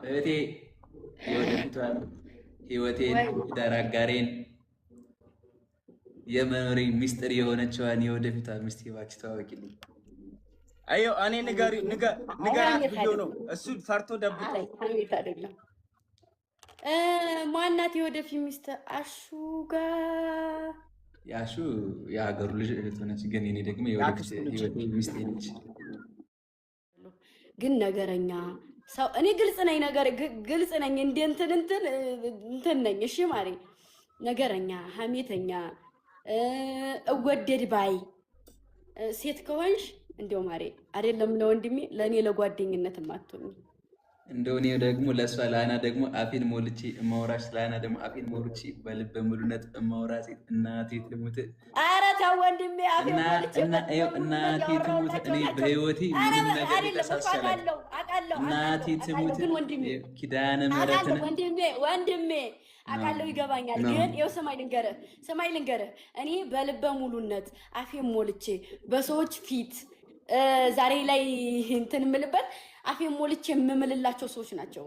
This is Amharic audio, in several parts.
እህቴ የወደፊቷን ህይወቴን ዳራጋሬን የመኖሬ ሚስጥር የሆነችዋን የወደፊቷን ሚስት እባክሽ ተዋወቂልኝ። አዮ እኔ ንገራት ብሎ ነው እሱ ፈርቶ ደብቆ አይደለም። ማናት የወደፊት ሚስት? አሹጋ ያሹ የሀገሩ ልጅ እህት ሆነች፣ ግን እኔ ደግሞ የወደፊት ህይወቴ ሚስት ነች። ግን ነገረኛ ሰው እኔ ግልጽ ነኝ፣ ነገር ግልጽ ነኝ። እንደ እንትን ነኝ። እሺ ማሪ ነገረኛ፣ ሀሜተኛ፣ እወደድ ባይ ሴት ከሆንሽ እንደው ማሪ አይደለም ለወንድሜ ለኔ ለጓደኝነት ማጥቶኝ እንደው እኔ ደግሞ ለሷ ላና ደግሞ አፌን ሞልቼ እማወራሽ ላና ደግሞ አፌን ሞልቼ በልበ ሙሉነት እማወራሽ እናቴ ትሙት። ኧረ ተው ወንድሜ አፌን ሞልቼ እናቴ ትሙት። እኔ በህይወቴ ምንም ነገር ተሳስቻለሁ። እናቴ ትሙት ኪዳነ ምህረትን ወንድሜ አቃለው ይገባኛል። ግን ይኸው ሰማይ ልንገርህ እኔ በልበ ሙሉነት አፌን ሞልቼ በሰዎች ፊት ዛሬ ላይ እንትን የምልበት አፌን ሞልቼ የምምልላቸው ሰዎች ናቸው።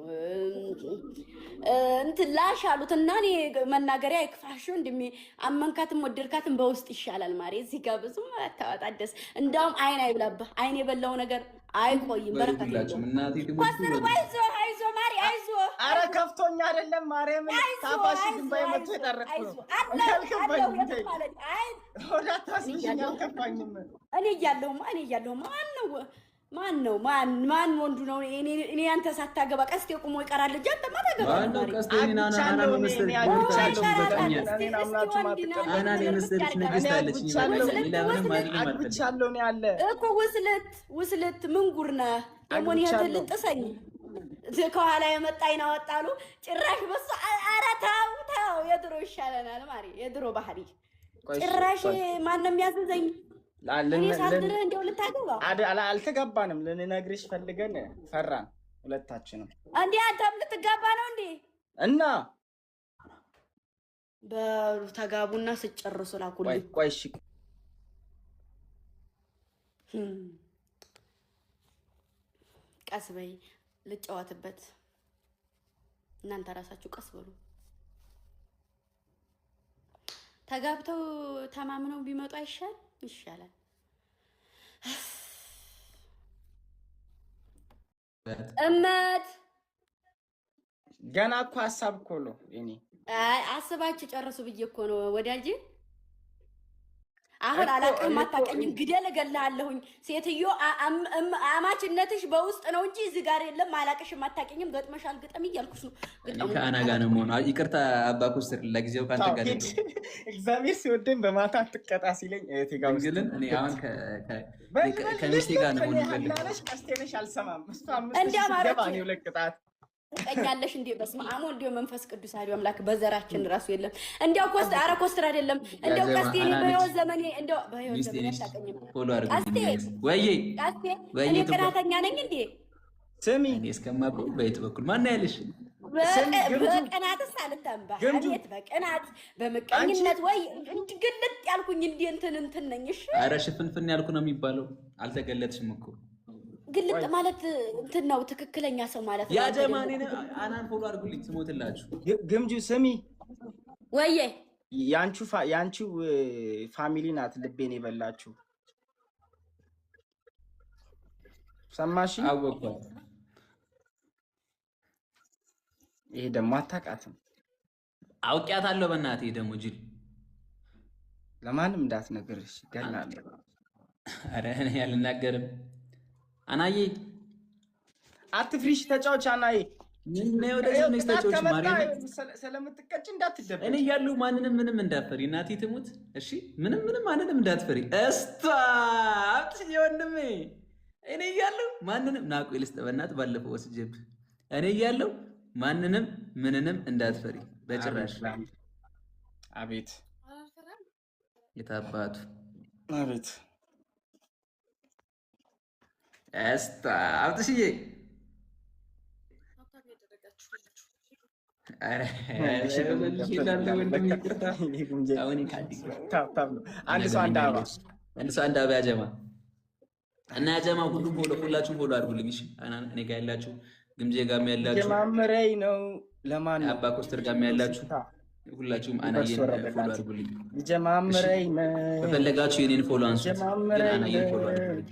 እንትን ላሽ አሉት እና እኔ መናገሪያ አይክፋሽ እንደሚ አመንካትም ወደድካትም በውስጥ ይሻላል ማሪ። እዚህ ጋር ብዙ አታወጣደስ። እንዳውም አይን አይብላብህ። አይን የበላው ነገር አይቆይም። በረከት የለውም። አይዞ ማሪ አይዞ። አረ ከፍቶኛ አይደለም ማርያም ታፋሽ ግንባይ መጥቶ የጠረኩ ነው። እኔ እያለሁ ማን ነው ወንዱ ነው? እኔ አንተ ሳታገባ ቀስቴ ቁሞ ይቀራል እንጂ አንተ ማታገባ ነው። ውስለት ምን ጉር ነህ? የሞን ያህል ልጥሰኝ ከኋላ የመጣይና ወጣሉ ጭራሽ በሱ። ኧረ ተው የድሮ ይሻለናል ማሪ፣ የድሮ ባህሪ ጭራሽ ማንም ያዘዘኝ እኔ ሳድርህ እንደው ልታገባ አልተጋባንም። ልንነግርሽ ፈልገን ፈራን ሁለታችንም። እንዴ አንተም ልትጋባ ነው እንዴ? እና በሉ ተጋቡና ስጨርሱ ላኩልኝ። ቆይ እሺ ቀስ በይ ልጨዋትበት። እናንተ ራሳችሁ ቀስ በሉ። ተጋብተው ተማምነው ቢመጡ ይሻላል። እመት ገና እኮ ሀሳብ እኮ ነው። እኔ አስባችሁ ጨርሱ ብዬ እኮ ነው ወዳጅ። አሁን አላውቅም፣ አታውቀኝም። ግደል እገልሃለሁኝ። ሴትዮ አማችነትሽ በውስጥ ነው እንጂ እዚህ ጋር የለም። አላውቅሽም፣ አታውቀኝም። ገጥመሻል ግጠም እያልኩሽ ነው። ከአና ጋር ነው የምሆነው። ይቅርታ አባኩ ስር ለጊዜው ካንተ ጋር ነው። እግዚአብሔር ሲወደኝ በማታ ትቀጣ ሲለኝ እቴ ጋር ግን እኔ አሁን ከሚስቴ ጋር ነው የምፈልገው። ቀስቴነሽ አልሰማም። እሷ እንዲያማረች ነው ለቅጣት ቀኛለሽ እንዴ? በስመ አብ ወወልድ ወመንፈስ ቅዱስ አሐዱ አምላክ። በዘራችን ራሱ የለም። እንዲያው ኮስትር አይደለም። እንዲያው ቀስቴኒ በህይወት ዘመኔ እንዲያው በህይወት ዘመኔ ታቀኝም ፎሎ አድርጉ። ወይ እኔ ቅናተኛ ነኝ እንዴ? ስሚ እኔ እስከማውቀው በየት በኩል ማን ነው ያለሽ? በቅናትስ አልተንባ አቤት በቅናት በምቀኝነት ወይ ግልጥ ያልኩኝ እንዴ እንትን ነኝ። እሺ ኧረ ሽፍንፍን ያልኩ ነው የሚባለው። አልተገለጥሽም እኮ ግልጥ ማለት እንትን ነው። ትክክለኛ ሰው ማለት ነው። ያ ጀማኔ አናን ፎሎ አድርጉልኝ ስሞትላችሁ። ግምጁ ስሚ ወዬ ያንቺ ፋሚሊ ናት ልቤን የበላችሁ። ሰማሽ? አወቅኳት። ይሄ ደግሞ አታውቃትም። አውቂያታለሁ። በእናትህ ደግሞ ጅል ለማንም እንዳትነግርሽ ገላለሁ። ኧረ እኔ አልናገርም። አናዬ አትፍሪሽ፣ ተጫዎች። አናዬ ምን ወደዚህ ነው ተጫዎች? ማርያም ስለምትቀጭ እንዳትደበቅ። እኔ እያለሁ ማንንም ምንም እንዳትፈሪ። እናቴ ትሙት እሺ። ምንም ማንንም እንዳትፈሪ። አብትሽ ወንድሜ፣ እኔ እያለሁ ማንንም ናቁ ልስጠበናት ባለፈው ወስጀብ። እኔ እያለሁ ማንንም ምንንም እንዳትፈሪ በጭራሽ። አቤት የታባቱ አቤት አብትሽዬ አንድ ሰው አንድ አበባ ጀማ እና ያጀማ ሁሉም ሁላችሁም ፎሎ አድርጉልኝ። እሺ እኔ ጋር ያላችሁ ግምጄ ጋር ያላችሁ ጀማምረኝ ነው ለማን ነው አባ ኮስተር ጋር ያላችሁ ሁላችሁም አናየን ፎሎ አድርጉልኝ። ጀማምረኝ ነው በፈለጋችሁ የኔን ፎሎ አንሱት። አናየን ፎሎ አድርጉልኝ።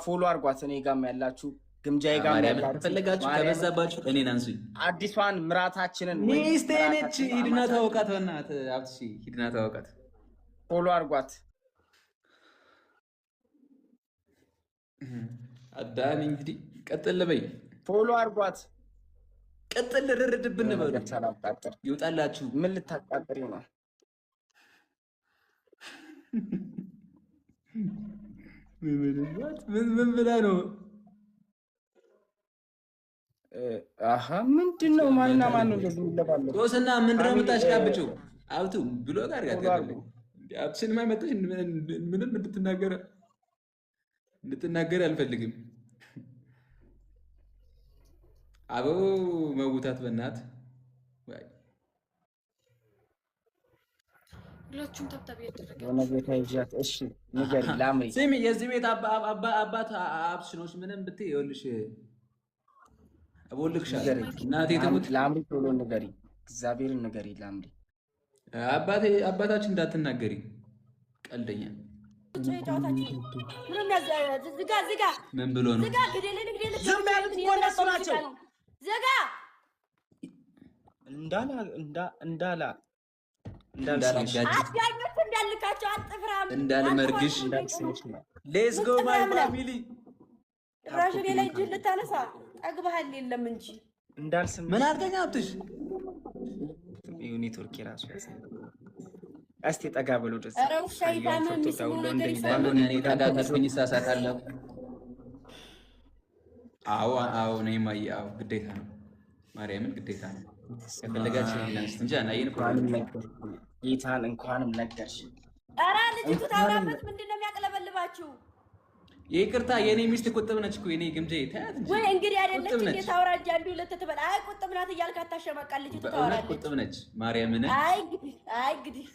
ፎሎ አድርጓት። እኔ ጋር ያላችሁ ግምጃዬ ጋር ያላችሁ በፈለጋችሁ ከበዛባችሁ እኔን አንሱኝ። አዲሷን ምራታችንን ሚስቴ ነች። ሂድና ታወቃት። በእናትህ አብትሽ ሂድና ታወቃት። ፎሎ አድርጓት። አዳሚ እንግዲህ ቀጥል በይ። ፎሎ አድርጓት። ቀጥል ልርድብን በሉ። ይውጣላችሁ። ምን ልታቃጥሪ ነው? ምን ብላ ነው? አሀ ምንድን ነው? ማንና ማን ነው እንደዚህ የሚለባለው? ሶስና ምንድን ነው የምታሽቃብጪው? አብቱ ብሎ ጋር አብትሽን ማይመጣሽ ምንም እንድትናገር አልፈልግም። አበው መውታት በእናት ሁላችሁም ታብታብ እያደረገ ወነጌታ ይጃት። እሺ ንገሪ ላምሪ። ስሚ የዚህ ቤት አባት አብትሽ ነው። ምንም ብትይ ይኸውልሽ እቦልክሻለሁ። እናቴ ትሙት ላምሪ ቶሎ ንገሪ። እግዚአብሔርን ንገሪ ላምሪ። አባታችን እንዳትናገሪ ቀልደኛ። ምን ብሎ ነው? እንዳልመርግሽ ሌትስ ጎ ማይ ፋሚሊ። ራሽኔ ላይ እጅ ልታነሳ ጠግበሃል የለም እንጂ እንዳልስም ምን አድርገኝ አብትሽ ኔትወርክ የራሱ እስቲ ጠጋ ብሎ ደስ ጠጋጋኝ ይሳሳታለሁ። አዎ ነይ ማይ አዎ ግዴታ ነው። ማርያምን ግዴታ ነው። የፈለጋችሁ ይላንስ እንጂ አናየን እኮ ጌታን እንኳንም ነገርሽ። ኧረ ልጅቱ ታውራበት ምንድን ነው የሚያቅለበልባችሁ? ይቅርታ የኔ ሚስት ቁጥብ ነች እኮ የኔ ግምጄ ታያት እንጂ ወይ እንግዲህ አይደለች እንዴ? ታውራጅ አንዱ ለተተበላ አይ ቁጥብ ናት እያልክ አታሸመቃል። ልጅቱ ታውራለች። ቁጥብ ነች ማርያምን። አይ እንግዲህ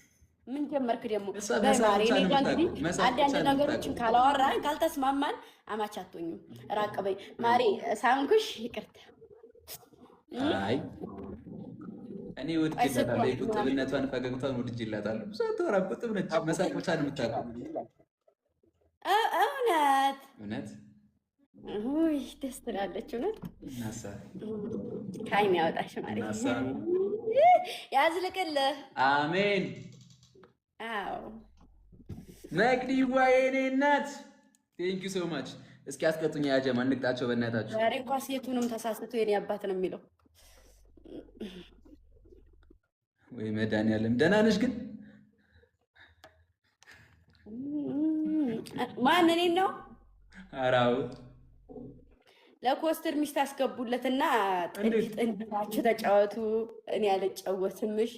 ምን ጀመርክ ደግሞ? በማሪ እኔ ጋር እንግዲህ አንዳንድ ነገሮችን ካላወራን ካልተስማማን አማች አትሆኝም። ራቅ በይ ማሪ። ሳምኩሽ ይቅርታ። አይ እኔ ወድጄላታለሁ። የቁጥብነቷን ፈገግታውን ወድጄላታለሁ። ብዙ አትወራ ቁጥብ ነች። መሳቅ ብቻ ነው የምታውቀው። እውነት ውይ ደስ ትላለች። እውነት ናሳ ካይን ያወጣሽ ማለት ናሳ ያዝልቅልህ። አሜን። አዎ መቅዲዋ የኔ እናት ቴንክ ዩ ሶ ማች። እስኪ አስቀጡኝ። ያጀማ እንቅጣቸው በእናታችሁ። ዛሬ እንኳን ሴቱንም ተሳስቶ የኔ አባት ነው የሚለው። ወይ መድኃኒዓለም ደህና ነሽ ግን? ማን እኔን ነው? አራው ለኮስተር ሚስት አስገቡለትና ጥንታችሁ ተጫወቱ። እኔ አልጫወትም። እሺ